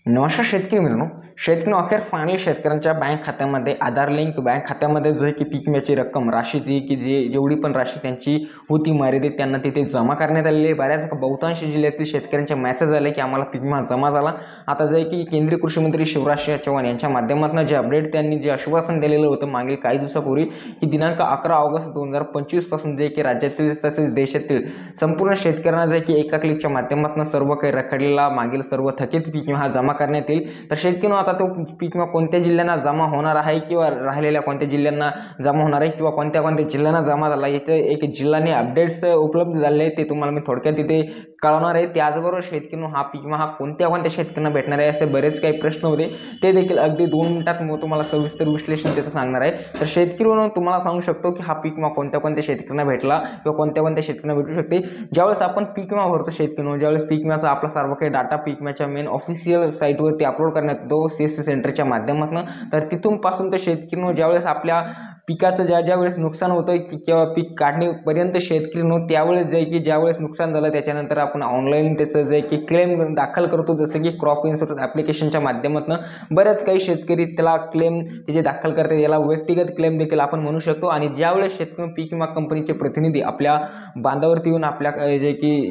नमस्कार शेतकरी मित्रांनो, अखेर फायनली शेतकऱ्यांच्या बँक खात्यामध्ये आधार लिंक बँक खात्यामध्ये जे की पीक विम्याची रक्कम राशी ती की जेवढी पण राशी त्यांची होती मर्यादित त्यांना तिथे जमा करण्यात आलेली आहे। बऱ्याच बहुतांश जिल्ह्यातील शेतकऱ्यांचे मेसेज आले की आम्हाला पीक विमा जमा झाला। आता जे की केंद्रीय कृषी मंत्री शिवराज चौहान यांच्या माध्यमातून जे अपडेट त्यांनी जे आश्वासन दिलेलं होतं मागील काही दिवसापूर्वी की दिनांक 11 ऑगस्ट 2025 पासून जे की राज्यातील तसेच देशातील संपूर्ण शेतकऱ्यांना जे की एका क्लिकच्या माध्यमातून सर्व काही रखडलेला मागील सर्व थकीत पीक विमा जमा करण्यात येईल। तर शेतकऱ्यांनो आता तो पीक विमा कोणत्या जिल्ह्यांना जमा होणार आहे किंवा राहिलेल्या कोणत्या जिल्ह्यांना जमा होणार आहे किंवा कोणत्या जिल्ह्यांना जमा झाला इथे एक जिल्ह्याने अपडेट्स उपलब्ध झाले आहेत ते तुम्हाला मी थोडक्यात इथे कळवणार आहे। त्याचबरोबर शेतकऱ्यांनो हा पीक विमा हा कोणत्या शेतकऱ्यांना भेटणार आहे असे बरेच काही प्रश्न होते ते देखील अगदी 2 मिनिटात मी तुम्हाला सविस्तर विश्लेषण त्याचं सांगणार आहे। तर शेतकऱ्यांनो तुम्हाला सांगू शकतो की हा पीक विमा कोणत्या शेतकऱ्यांना भेटला किंवा कोणत्या शेतकऱ्यांना भेटू शकते। ज्यावेळेस आपण पीक विमा भरतो शेतकऱ्यांनो, ज्यावेळेस पीक विम्याचा आपला सर्व काही डाटा पीक विम्याच्या मेन ऑफिशियल साईटवरती अपलोड करण्यात येतो सीएससी सेंटरच्या माध्यमातून। तर तिथून पासून तर शेतकऱ्यांनो ज्यावेळेस आपल्या पिकाचं ज्या वेळेस नुकसान होतं किंवा पीक काढणीपर्यंत शेतकऱ्यांनो त्यावेळेस जे की ज्यावेळेस नुकसान झालं त्याच्यानंतर आपण ऑनलाईन त्याचं जे की क्लेम दाखल करतो, जसं की क्रॉप इन्शुरन्स ॲप्लिकेशनच्या माध्यमातून बरेच काही शेतकरी त्याला क्लेम त्याचे दाखल करतात, याला व्यक्तिगत क्लेम देखील आपण म्हणू शकतो। आणि ज्यावेळेस शेतकरी पीक विमा कंपनीचे प्रतिनिधी आपल्या बांधावरती येऊन आपल्या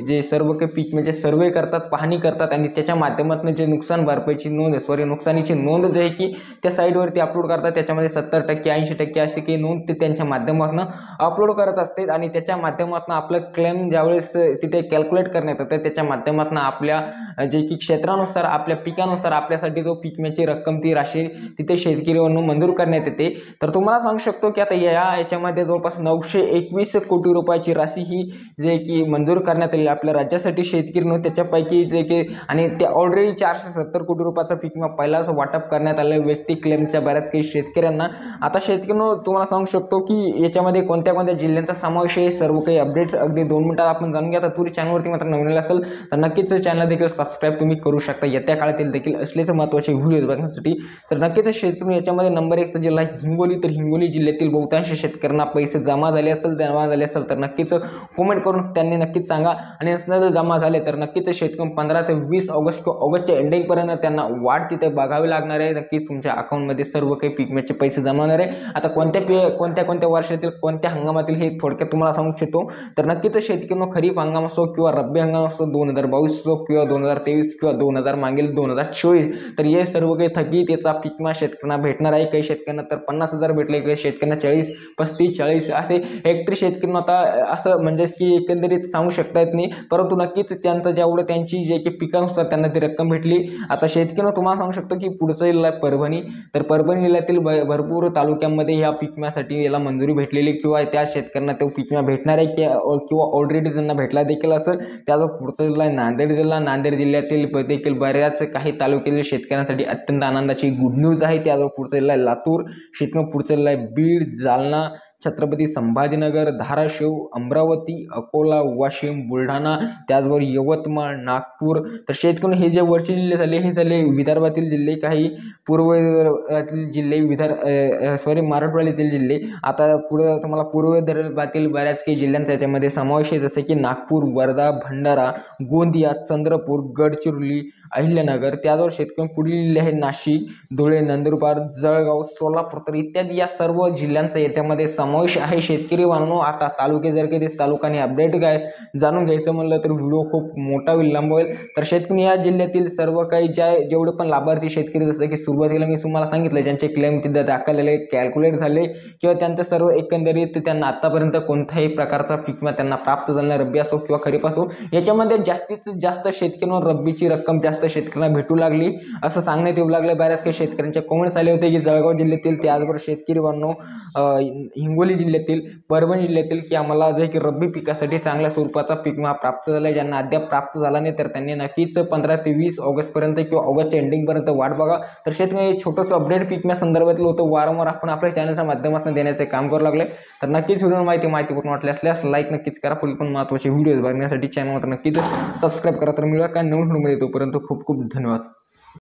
जे सर्व काही पीक म्हणजे सर्वे करतात, पाहणी करतात आणि त्याच्या माध्यमातून जे नुकसान भरपाईची नुकसानीची नोंद जे की त्या साईटवरती अपलोड करतात त्याच्यामध्ये 70% 80% असे की नोंद ते त्यांच्या माध्यमातून अपलोड करत असते आणि त्याच्या माध्यमातून आपलं क्लेम ज्यावेळेस तिथे कॅल्क्युलेट करण्यात येतं त्याच्या माध्यमातून आपल्या जे की क्षेत्रानुसार आपल्या पिकानुसार आपल्यासाठी तो पीक विम्याची रक्कम ती राशी तिथे शेतकऱ्यांना मंजूर करण्यात येते। तर तुम्हाला सांगू शकतो की आता याच्यामध्ये जवळपास 921 कोटी रुपयाची राशी ही जे की मंजूर करण्यात आली आपल्या राज्यासाठी शेतकऱ्यांना, त्याच्यापैकी जे की आणि ते ऑलरेडी 470 कोटी रुपयाचा पीक विमा पहिलाच वाटप करण्यात आलं व्यक्ती क्लेमच्या बऱ्याच काही शेतकऱ्यांना। आता शेतकऱ्यांना तुम्हाला सांगू शकतो की याच्यामध्ये कोणत्या जिल्ह्यांचा समावेश आहे सर्व काही अपडेट्स अगदी 2 मिनिटात आपण जाणून घ्या। तर तुम्ही चॅनलवरती मात्र नवीन असेल तर नक्कीच चॅनल देखील सबस्क्राईब तुम्ही करू शकता येत्या काळातील देखील असलेच महत्त्वाचे व्हिडिओ बघण्यासाठी। तर नक्कीच शेतकरी याच्यामध्ये नंबर 1 चा जिल्हा हिंगोली, तर हिंगोली जिल्ह्यातील बहुतांश शेतकऱ्यांना पैसे जमा झाले असेल तर नक्कीच कमेंट करून त्यांनी नक्कीच सांगा आणि नसलं जमा झाले तर नक्कीच शेतकरी 15 ते 20 ऑगस्ट किंवा ऑगस्टच्या एंडिंगपर्यंत त्यांना वाढ तिथे बघावी लागणार आहे। नक्कीच तुमच्या अकाउंटमध्ये सर्व काही पीक विम्याचे पैसे जमा होणार आहे। आता कोणत्या वर्षातील कोणत्या हंगामातील हे थोडक्यात तुम्हाला सांगू शकतो। तर नक्कीच शेतकऱ्यांना खरीप हंगाम असो किंवा रब्बी हंगाम असो 2022 असो किंवा 2023 किंवा 2024 तर हे सर्व काही थकीत याचा पीक विमा शेतकऱ्यांना भेटणार आहे। काही शेतकऱ्यांना तर 50,000 भेटले, काही शेतकऱ्यांना 40, 35, 40 असे हेक्टरी शेतकऱ्यांना आता असं म्हणजे की एकंदरीत सांगू शकता येत नाही, परंतु नक्कीच त्यांचं जेवढं त्यांची जे की पिकानुसार त्यांना ती रक्कम भेटली। आता शेतकऱ्यांना तुम्हाला सांगू शकतो की पुढचा जिल्हा परभणी, तर परभणी जिल्ह्यातील भरपूर तालुक्यांमध्ये या पीक विम्यासाठी याला मंजुरी भेटलेली किंवा त्या शेतकऱ्यांना तो पीक विमा भेटणार आहे किंवा ऑलरेडी त्यांना भेटला देखील असेल। त्याचा पुढचा जिल्हा नांदेड जिल्हा, नांदेड जिल्ह्यातील देखील बऱ्याच काही तालुक्यातील शेतकऱ्यांसाठी अत्यंत आनंदाची गुड न्यूज आहे। त्याचा पुढचा जिल्हा लातूर, शेतकऱ्यांना पुढचा जिल्हा बीड, जालना, छत्रपती संभाजीनगर, धाराशिव, अमरावती, अकोला, वाशिम, बुलढाणा, त्याचबरोबर यवतमाळ, नागपूर। तर शेतकरी हे जे वरचे जिल्हे झाले हे झाले विदर्भातील जिल्हे, काही पूर्व विदर्भातील जिल्हे, मराठवाड्यातील जिल्हे। आता पुढे तुम्हाला पूर्व विदर्भातील बऱ्याच काही जल्ह्यांचा याच्यामध्ये समावेश आहे, जसे की नागपूर, वर्धा, भंडारा, गोंदिया, चंद्रपूर, गडचिरोली, अहिल्यानगर। त्याचबरोबर शेतकरी पुढील जिल्हे आहे नाशिक, धुळे, नंदुरबार, जळगाव, सोलापूर तर इत्यादी या सर्व जिल्ह्यांचा याच्यामध्ये समावेश आहे। शेतकरी बांधवांनो आता तालुके जर काही तालुकाने अपडेट जाणून घ्यायचं म्हणलं तर व्हिडिओ खूप मोठा होईल, लांब होईल। तर शेतकरी या जिल्ह्यातील सर्व काही जेवढे पण लाभार्थी शेतकरी जसं की सुरुवातीला मी तुम्हाला सांगितलं ज्यांचे क्लेम तिथे दाखल झाले, कॅल्क्युलेट झाले किंवा त्यांचं सर्व एकंदरीत त्यांना आतापर्यंत कोणत्याही प्रकारचा पीक विमा त्यांना प्राप्त झाला, रब्बी असो किंवा खरीप असो, याच्यामध्ये जास्तीत जास्त शेतकऱ्यांना रब्बीची रक्कम जास्त शेतकऱ्यांना भेटू लागली असं सांगण्यात येऊ लागलं। बऱ्याच काही शेतकऱ्यांचे कमेंट्स आले होते की जळगाव जिल्ह्यातील, त्याचबरोबर शेतकरी बांधव हिंगोली जिल्ह्यातील, परभणी जिल्ह्यातील की आम्हाला जे की रब्बी पिकासाठी चांगल्या स्वरूपाचा पीक विमा प्राप्त झाला आहे। ज्यांना अद्याप प्राप्त झाला नाही तर त्यांनी नक्कीच 15 ते 20 ऑगस्टपर्यंत किंवा ऑगस्टच्या एंडिंगपर्यंत वाट बघा। तर शेतकरी छोटंसं अपडेट पीक विमा संदर्भातलं होतं, वारंवार आपण आपल्या चॅनलच्या माध्यमातून देण्याचे काम करू लागले। तर नक्कीच व्हिडिओ माहितीपूर्ण वाटली असल्यास लाईक नक्कीच करा, पुढील पण महत्त्वाचे व्हिडिओ बघण्यासाठी चॅनलवर नक्कीच सबस्क्राईब करा। तर मिळूया काय नवीन व्हिडिओमध्ये, तोपर्यंत खूप खूप धन्यवाद।